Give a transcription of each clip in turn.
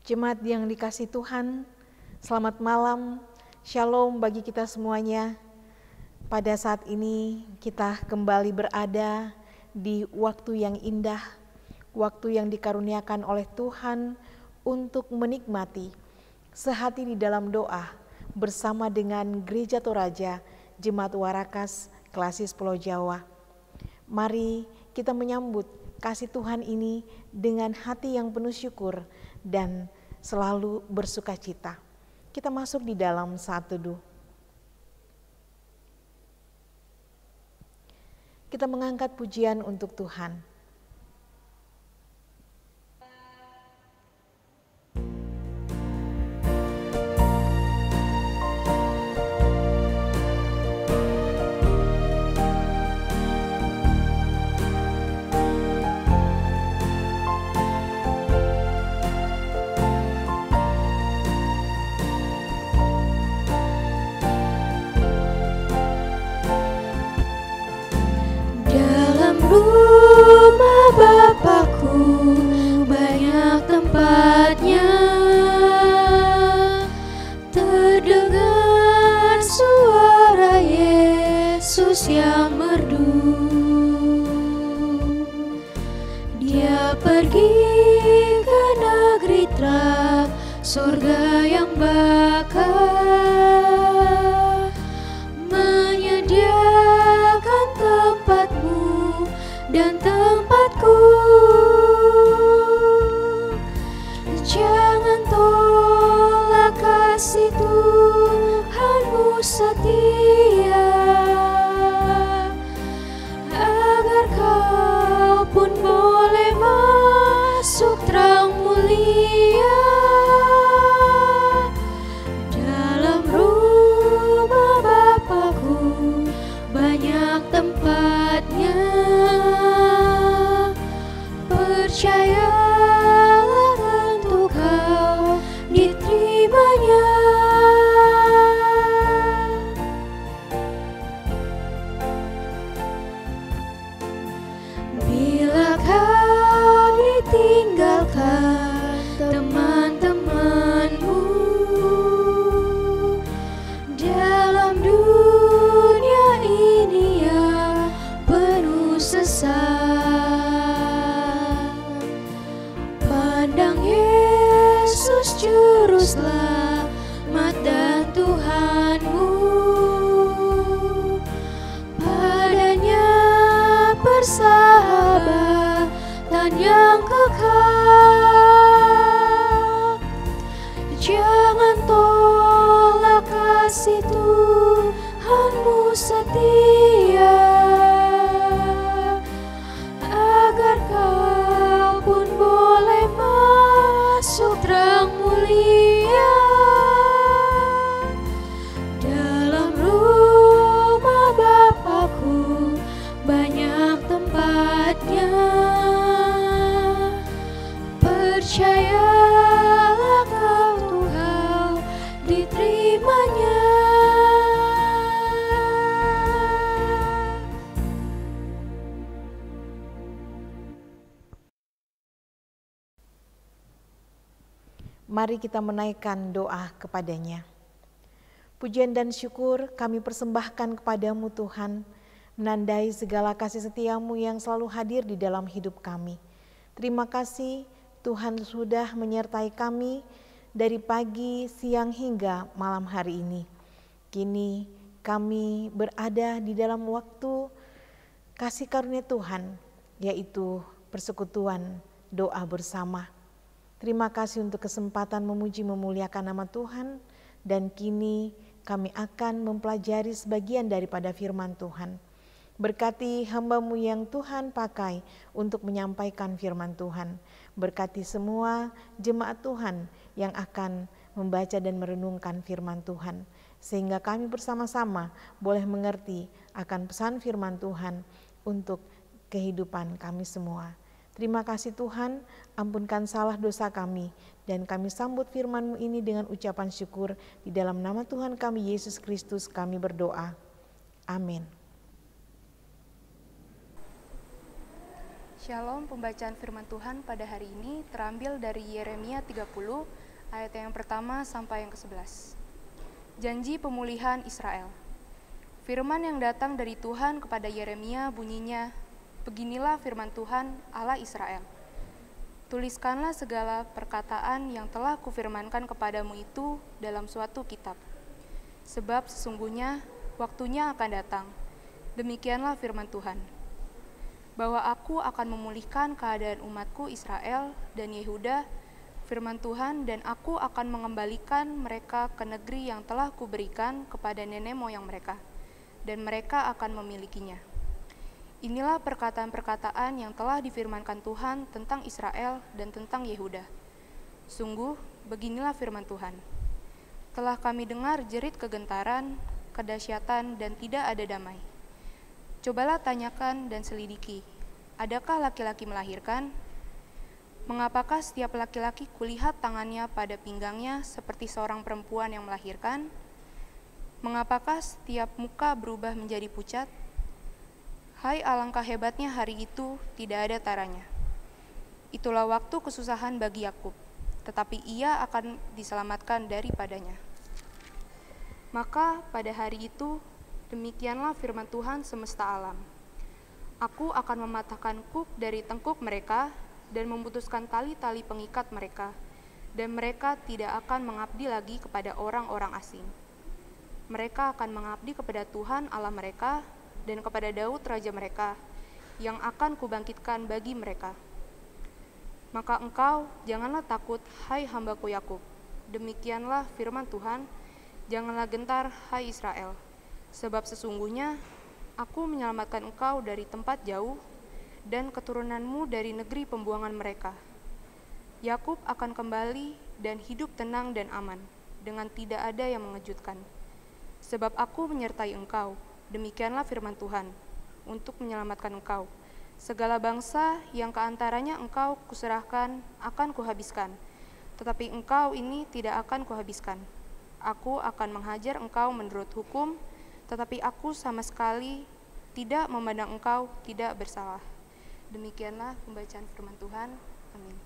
Jemaat yang dikasihi Tuhan, selamat malam, shalom bagi kita semuanya. Pada saat ini kita kembali berada di waktu yang indah, waktu yang dikaruniakan oleh Tuhan untuk menikmati sehati di dalam doa bersama dengan Gereja Toraja Jemaat Warakas Klasis Pulau Jawa. Mari kita menyambut kasih Tuhan ini dengan hati yang penuh syukur dan selalu bersuka cita. Kita masuk di dalam saat teduh. Kita mengangkat pujian untuk Tuhan. Rumah Bapakku banyak tempatnya, terdengar suara Yesus yang merdu. Dia pergi ke negeri terang, surga yang bakar, menyediakan tempatmu dan tempatku. Jangan tolak kasih Tuhanmu setia, agar kau pun boleh masuk terang mulia. Dalam rumah Bapakku banyak tempatnya, percayalah tentu kau diterimanya. Bila kau ditinggalkan teman-temanmu dalam dunia ini yang penuh sesat, pandang Yesus juru selamat dan Tuhanmu. Padanya persahabatan yang kekal. Jangan tolak kasih Tuhanmu setia, agar kau pun boleh masuk terang mulia. Dalam rumah Bapakku banyak tempatnya, percayalah kau diterimanya. Mari kita menaikkan doa kepadanya. Pujian dan syukur kami persembahkan kepadamu Tuhan, menandai segala kasih setiamu yang selalu hadir di dalam hidup kami. Terima kasih Tuhan sudah menyertai kami dari pagi, siang hingga malam hari ini. Kini kami berada di dalam waktu kasih karunia Tuhan, yaitu persekutuan doa bersama. Terima kasih untuk kesempatan memuji memuliakan nama Tuhan, dan kini kami akan mempelajari sebagian daripada firman Tuhan. Berkati hamba-Mu yang Tuhan pakai untuk menyampaikan firman Tuhan. Berkati semua jemaat Tuhan yang akan membaca dan merenungkan firman Tuhan, sehingga kami bersama-sama boleh mengerti akan pesan firman Tuhan untuk kehidupan kami semua. Terima kasih Tuhan, ampunkan salah dosa kami, dan kami sambut firman-Mu ini dengan ucapan syukur. Di dalam nama Tuhan kami Yesus Kristus kami berdoa. Amin. Shalom, pembacaan firman Tuhan pada hari ini terambil dari Yeremia 30 ayat yang pertama sampai yang ke-11. Janji pemulihan Israel. Firman yang datang dari Tuhan kepada Yeremia bunyinya, beginilah firman Tuhan Allah Israel. Tuliskanlah segala perkataan yang telah kufirmankan kepadamu itu dalam suatu kitab. Sebab sesungguhnya waktunya akan datang. Demikianlah firman Tuhan. Bahwa aku akan memulihkan keadaan umatku Israel dan Yehuda, firman Tuhan, dan aku akan mengembalikan mereka ke negeri yang telah kuberikan kepada nenek moyang mereka, dan mereka akan memilikinya. Inilah perkataan-perkataan yang telah difirmankan Tuhan tentang Israel dan tentang Yehuda. Sungguh, beginilah firman Tuhan. Telah kami dengar jerit kegentaran, kedahsyatan, dan tidak ada damai. Cobalah tanyakan dan selidiki, adakah laki-laki melahirkan? Mengapakah setiap laki-laki kulihat tangannya pada pinggangnya seperti seorang perempuan yang melahirkan? Mengapakah setiap muka berubah menjadi pucat? Hai, alangkah hebatnya hari itu, tidak ada taranya. Itulah waktu kesusahan bagi Yakub, tetapi ia akan diselamatkan daripadanya. Maka pada hari itu, demikianlah firman Tuhan semesta alam. Aku akan mematahkan kuk dari tengkuk mereka dan memutuskan tali-tali pengikat mereka, dan mereka tidak akan mengabdi lagi kepada orang-orang asing. Mereka akan mengabdi kepada Tuhan Allah mereka dan kepada Daud raja mereka, yang akan kubangkitkan bagi mereka. Maka engkau janganlah takut, hai hambaku Yakub. Demikianlah firman Tuhan, janganlah gentar, hai Israel. Sebab sesungguhnya aku menyelamatkan engkau dari tempat jauh dan keturunanmu dari negeri pembuangan mereka. Yakub akan kembali dan hidup tenang dan aman, dengan tidak ada yang mengejutkan. Sebab aku menyertai engkau, demikianlah firman Tuhan, untuk menyelamatkan engkau. Segala bangsa yang keantaranya engkau kuserahkan akan kuhabiskan, tetapi engkau ini tidak akan kuhabiskan. Aku akan menghajar engkau menurut hukum, tetapi aku sama sekali tidak memandang engkau tidak bersalah. Demikianlah pembacaan firman Tuhan. Amin.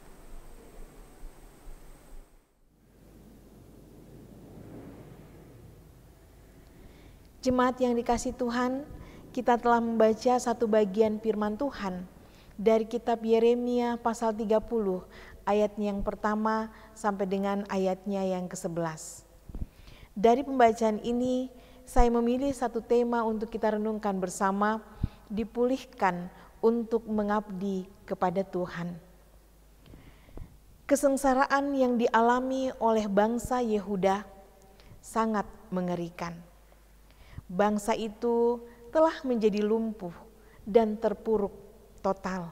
Jemaat yang dikasihi Tuhan, kita telah membaca satu bagian firman Tuhan dari kitab Yeremia pasal 30 ayat yang pertama sampai dengan ayatnya yang ke-11. Dari pembacaan ini, saya memilih satu tema untuk kita renungkan bersama, dipulihkan untuk mengabdi kepada Tuhan. Kesengsaraan yang dialami oleh bangsa Yehuda sangat mengerikan. Bangsa itu telah menjadi lumpuh dan terpuruk total.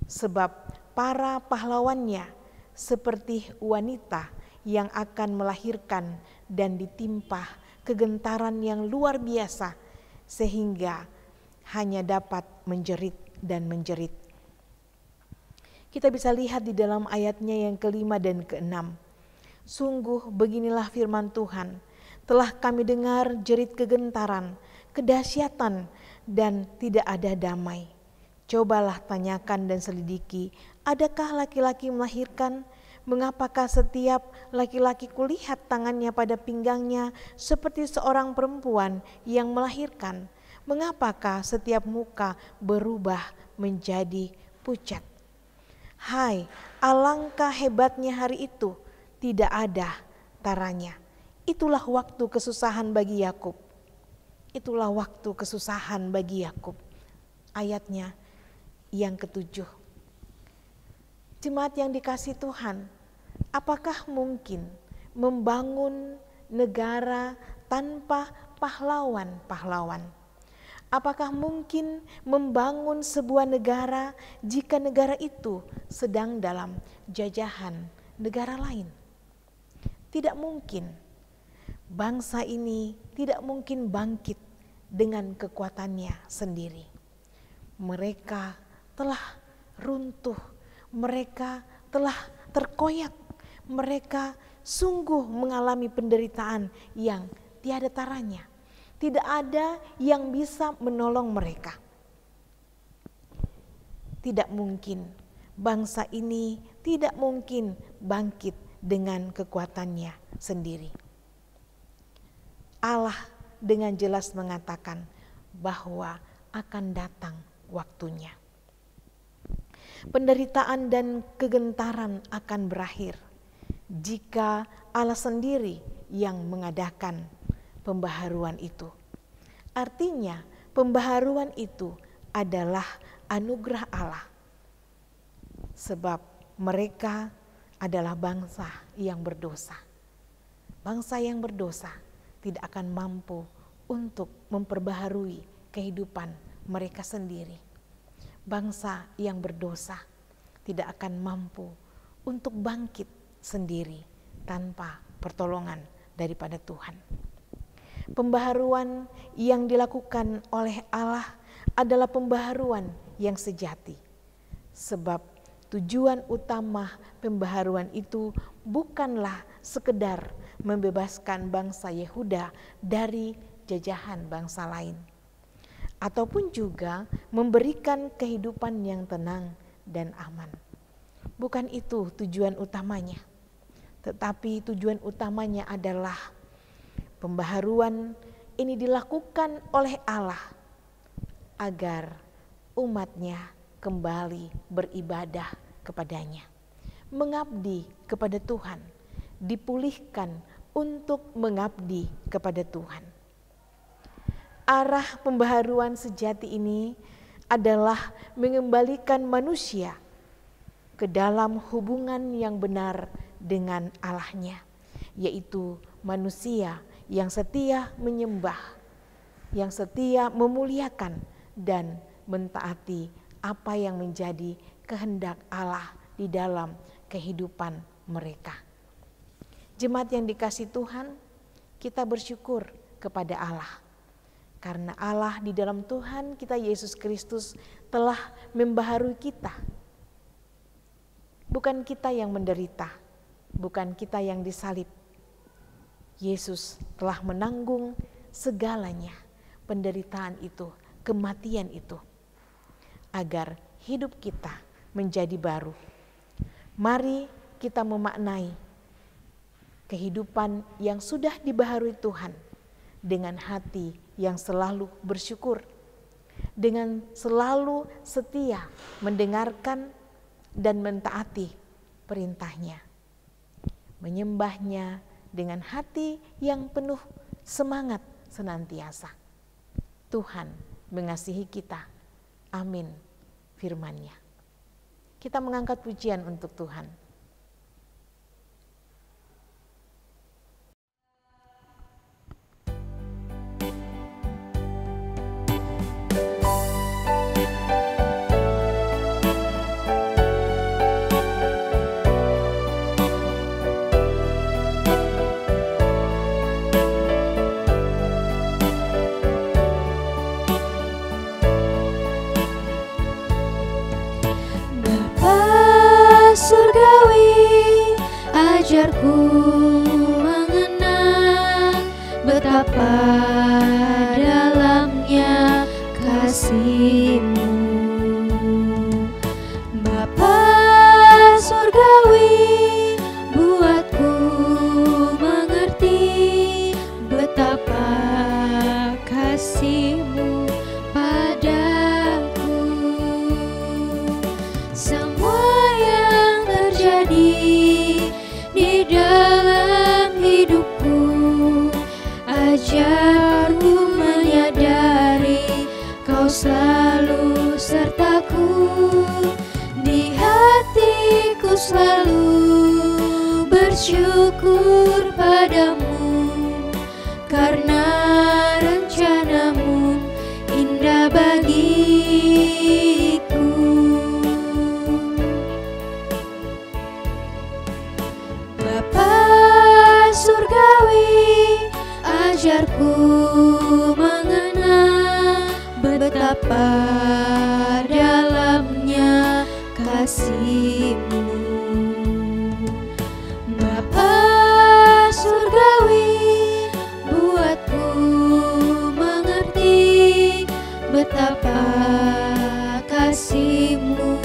Sebab para pahlawannya seperti wanita yang akan melahirkan dan ditimpa kegentaran yang luar biasa sehingga hanya dapat menjerit dan menjerit. Kita bisa lihat di dalam ayatnya yang ke-5 dan ke-6. Sungguh beginilah firman Tuhan, telah kami dengar jerit kegentaran, kedahsyatan, dan tidak ada damai. Cobalah tanyakan dan selidiki, adakah laki-laki melahirkan? Mengapakah setiap laki-laki kulihat tangannya pada pinggangnya seperti seorang perempuan yang melahirkan? Mengapakah setiap muka berubah menjadi pucat? Hai, alangkah hebatnya hari itu, tidak ada taranya. Itulah waktu kesusahan bagi Yakub. Itulah waktu kesusahan bagi Yakub. Ayatnya yang ke-7. Jemaat yang dikasihi Tuhan, apakah mungkin membangun negara tanpa pahlawan-pahlawan? Apakah mungkin membangun sebuah negara jika negara itu sedang dalam jajahan negara lain? Tidak mungkin. Bangsa ini tidak mungkin bangkit dengan kekuatannya sendiri. Mereka telah runtuh, mereka telah terkoyak, mereka sungguh mengalami penderitaan yang tiada taranya. Tidak ada yang bisa menolong mereka. tidak mungkin, bangsa ini tidak mungkin bangkit dengan kekuatannya sendiri. Allah dengan jelas mengatakan bahwa akan datang waktunya. Penderitaan dan kegentaran akan berakhir jika Allah sendiri yang mengadakan pembaharuan itu. Artinya, pembaharuan itu adalah anugerah Allah. Sebab mereka adalah bangsa yang berdosa. Bangsa yang berdosa tidak akan mampu untuk memperbaharui kehidupan mereka sendiri. Bangsa yang berdosa tidak akan mampu untuk bangkit sendiri tanpa pertolongan daripada Tuhan. Pembaharuan yang dilakukan oleh Allah adalah pembaharuan yang sejati. Sebab tujuan utama pembaharuan itu bukanlah sekedar membebaskan bangsa Yehuda dari jajahan bangsa lain, ataupun juga memberikan kehidupan yang tenang dan aman. Bukan itu tujuan utamanya, tetapi tujuan utamanya adalah pembaharuan ini dilakukan oleh Allah agar umatnya kembali beribadah kepadanya, mengabdi kepada Tuhan, dipulihkan untuk mengabdi kepada Tuhan. Arah pembaharuan sejati ini adalah mengembalikan manusia ke dalam hubungan yang benar dengan Allahnya, yaitu manusia yang setia menyembah, yang setia memuliakan dan mentaati apa yang menjadi kehendak Allah di dalam kehidupan mereka. Jemaat yang dikasihi Tuhan, kita bersyukur kepada Allah. Karena Allah di dalam Tuhan kita Yesus Kristus telah membaharui kita. Bukan kita yang menderita, bukan kita yang disalib. Yesus telah menanggung segalanya, penderitaan itu, kematian itu, agar hidup kita menjadi baru. Mari kita memaknai kehidupan yang sudah dibaharui Tuhan dengan hati yang selalu bersyukur, dengan selalu setia mendengarkan dan mentaati perintahnya, menyembahnya dengan hati yang penuh semangat senantiasa. Tuhan mengasihi kita. Amin firman-Nya. Kita mengangkat pujian untuk Tuhan. Ajarku mengenang betapa dalamnya kasih-Mu, Bapa surgawi, buatku mengerti betapa kasih-Mu padaku. Semua yang terjadi di dalam hidupku, ajarku menyadari Kau selalu sertaku. Di hatiku selalu bersyukur padamu, karena rencana-Mu indah bagiku. Surgawi, ajarku mengenang betapa dalamnya kasih-Mu. Bapa surgawi, buatku mengerti betapa kasih-Mu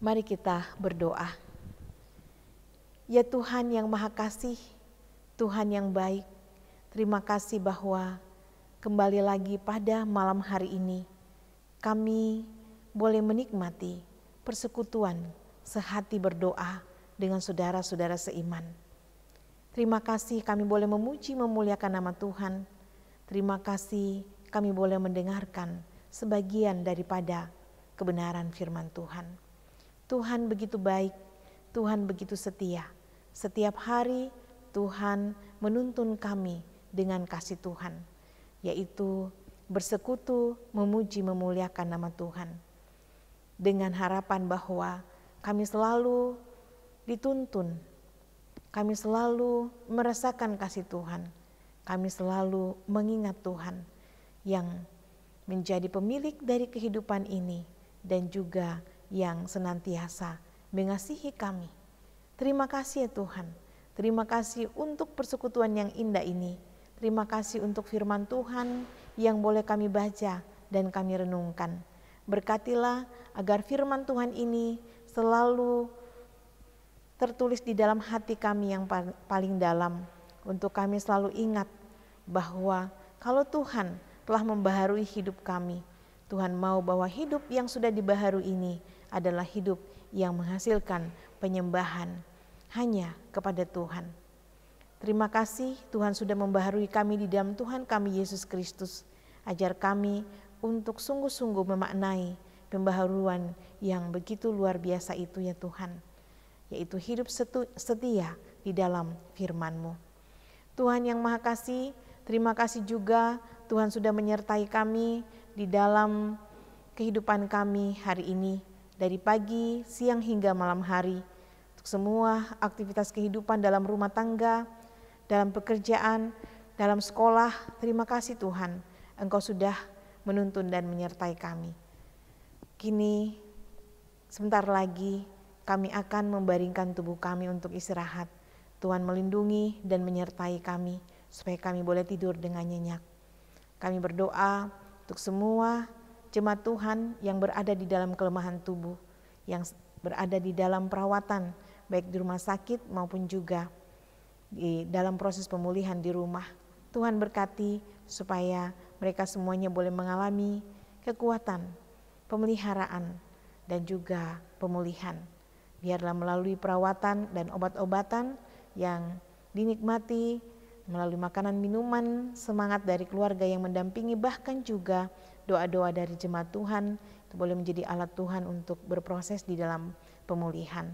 Mari kita berdoa. Ya Tuhan yang Maha Kasih, Tuhan yang baik, terima kasih bahwa kembali lagi pada malam hari ini kami boleh menikmati persekutuan sehati berdoa dengan saudara-saudara seiman. Terima kasih kami boleh memuji memuliakan nama Tuhan. Terima kasih kami boleh mendengarkan sebagian daripada kebenaran firman Tuhan. Tuhan begitu baik, Tuhan begitu setia. Setiap hari Tuhan menuntun kami dengan kasih Tuhan, yaitu bersekutu, memuji, memuliakan nama Tuhan. Dengan harapan bahwa kami selalu dituntun, kami selalu merasakan kasih Tuhan, kami selalu mengingat Tuhan yang menjadi pemilik dari kehidupan ini dan juga yang senantiasa mengasihi kami. Terima kasih ya Tuhan, terima kasih untuk persekutuan yang indah ini. Terima kasih untuk firman Tuhan yang boleh kami baca dan kami renungkan. Berkatilah agar firman Tuhan ini selalu tertulis di dalam hati kami yang paling dalam. Untuk kami selalu ingat bahwa kalau Tuhan telah membaharui hidup kami, Tuhan mau bahwa hidup yang sudah dibaharui ini adalah hidup yang menghasilkan penyembahan hanya kepada Tuhan. Terima kasih Tuhan sudah membaharui kami di dalam Tuhan kami Yesus Kristus. Ajar kami untuk sungguh-sungguh memaknai pembaharuan yang begitu luar biasa itu ya Tuhan. Yaitu hidup setia di dalam firman-Mu. Tuhan yang Maha Kasih, terima kasih juga Tuhan sudah menyertai kami di dalam kehidupan kami hari ini. Dari pagi, siang hingga malam hari. Untuk semua aktivitas kehidupan dalam rumah tangga, dalam pekerjaan, dalam sekolah, terima kasih Tuhan. Engkau sudah menuntun dan menyertai kami. Kini, sebentar lagi kami akan membaringkan tubuh kami untuk istirahat. Tuhan melindungi dan menyertai kami, supaya kami boleh tidur dengan nyenyak. Kami berdoa untuk semua jemaat Tuhan yang berada di dalam kelemahan tubuh, yang berada di dalam perawatan, baik di rumah sakit maupun juga di dalam proses pemulihan di rumah. Tuhan berkati supaya mereka semuanya boleh mengalami kekuatan, pemeliharaan, dan juga pemulihan. Biarlah melalui perawatan dan obat-obatan yang dinikmati, melalui makanan minuman, semangat dari keluarga yang mendampingi, bahkan juga doa-doa dari jemaat Tuhan, itu boleh menjadi alat Tuhan untuk berproses di dalam pemulihan.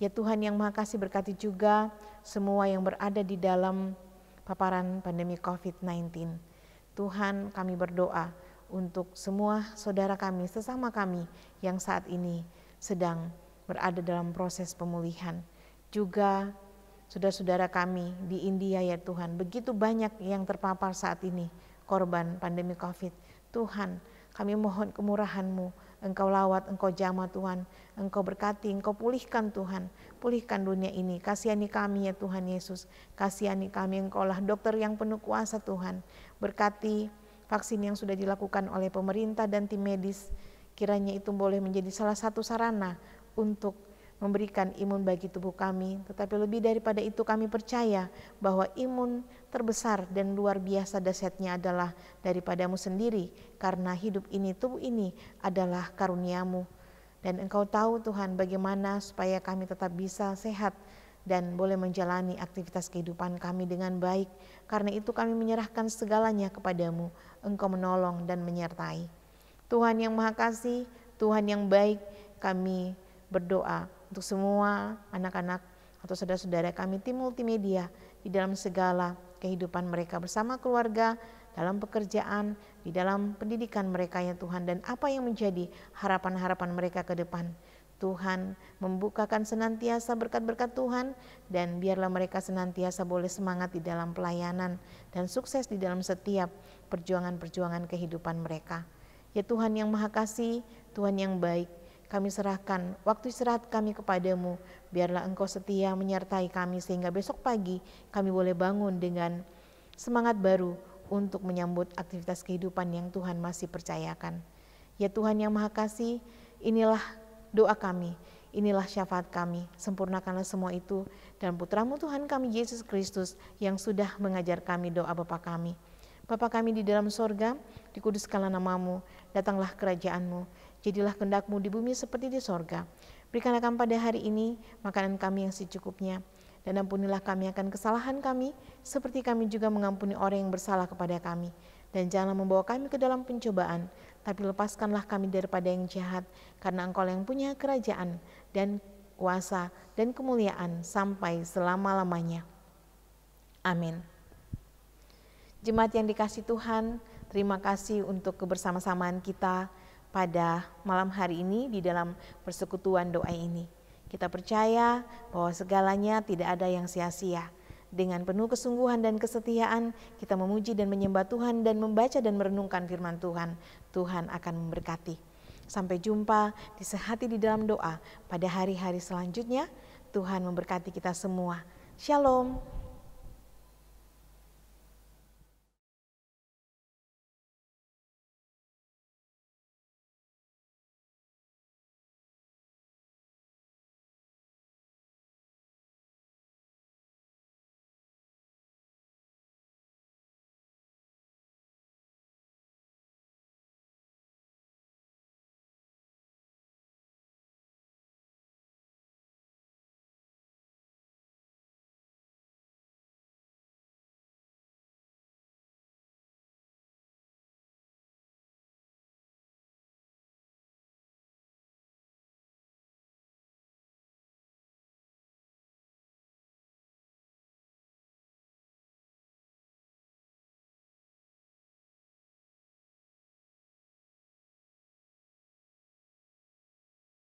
Ya Tuhan yang Maha Kasih, berkati juga semua yang berada di dalam paparan pandemi COVID-19. Tuhan, kami berdoa untuk semua saudara kami, sesama kami yang saat ini sedang berada dalam proses pemulihan. Juga saudara-saudara kami di India ya Tuhan, begitu banyak yang terpapar saat ini korban pandemi COVID. Tuhan, kami mohon kemurahan-Mu, Engkau lawat, Engkau jamah Tuhan, Engkau berkati, Engkau pulihkan Tuhan, pulihkan dunia ini. Kasihani kami ya Tuhan Yesus, kasihani kami, Engkaulah dokter yang penuh kuasa Tuhan. Berkati vaksin yang sudah dilakukan oleh pemerintah dan tim medis, kiranya itu boleh menjadi salah satu sarana untuk memberikan imun bagi tubuh kami. Tetapi lebih daripada itu kami percaya bahwa imun terbesar dan luar biasa dahsyatnya adalah daripada-Mu sendiri, karena hidup ini, tubuh ini adalah karunia-Mu. Dan Engkau tahu Tuhan bagaimana supaya kami tetap bisa sehat dan boleh menjalani aktivitas kehidupan kami dengan baik. Karena itu kami menyerahkan segalanya kepada-Mu. Engkau menolong dan menyertai. Tuhan yang Maha Kasih, Tuhan yang baik, kami berdoa untuk semua anak-anak atau saudara-saudara kami tim multimedia di dalam segala kehidupan mereka bersama keluarga, dalam pekerjaan, di dalam pendidikan mereka ya Tuhan, dan apa yang menjadi harapan-harapan mereka ke depan. Tuhan membukakan senantiasa berkat-berkat Tuhan, dan biarlah mereka senantiasa boleh semangat di dalam pelayanan dan sukses di dalam setiap perjuangan-perjuangan kehidupan mereka. Ya Tuhan yang Maha Kasih, Tuhan yang baik, kami serahkan waktu istirahat kami kepada-Mu. Biarlah Engkau setia menyertai kami sehingga besok pagi kami boleh bangun dengan semangat baru untuk menyambut aktivitas kehidupan yang Tuhan masih percayakan. Ya Tuhan yang Maha Kasih, inilah doa kami, Inilah syafaat kami, sempurnakanlah semua itu dan Putramu Tuhan kami Yesus Kristus yang sudah mengajar kami doa Bapa kami. Bapa kami di dalam sorga, dikuduskanlah namamu, datanglah kerajaanmu, jadilah kehendak-Mu di bumi seperti di sorga. Berikanlah kami pada hari ini makanan kami yang secukupnya, dan ampunilah kami akan kesalahan kami, seperti kami juga mengampuni orang yang bersalah kepada kami. Dan janganlah membawa kami ke dalam pencobaan, tapi lepaskanlah kami daripada yang jahat, karena Engkau yang punya kerajaan dan kuasa dan kemuliaan sampai selama-lamanya. Amin. Jemaat yang dikasihi Tuhan, terima kasih untuk kebersama-samaan kita pada malam hari ini di dalam persekutuan doa ini. Kita percaya bahwa segalanya tidak ada yang sia-sia. Dengan penuh kesungguhan dan kesetiaan, kita memuji dan menyembah Tuhan dan membaca dan merenungkan firman Tuhan. Tuhan akan memberkati. Sampai jumpa di Sehati di dalam doa pada hari-hari selanjutnya. Tuhan memberkati kita semua. Shalom.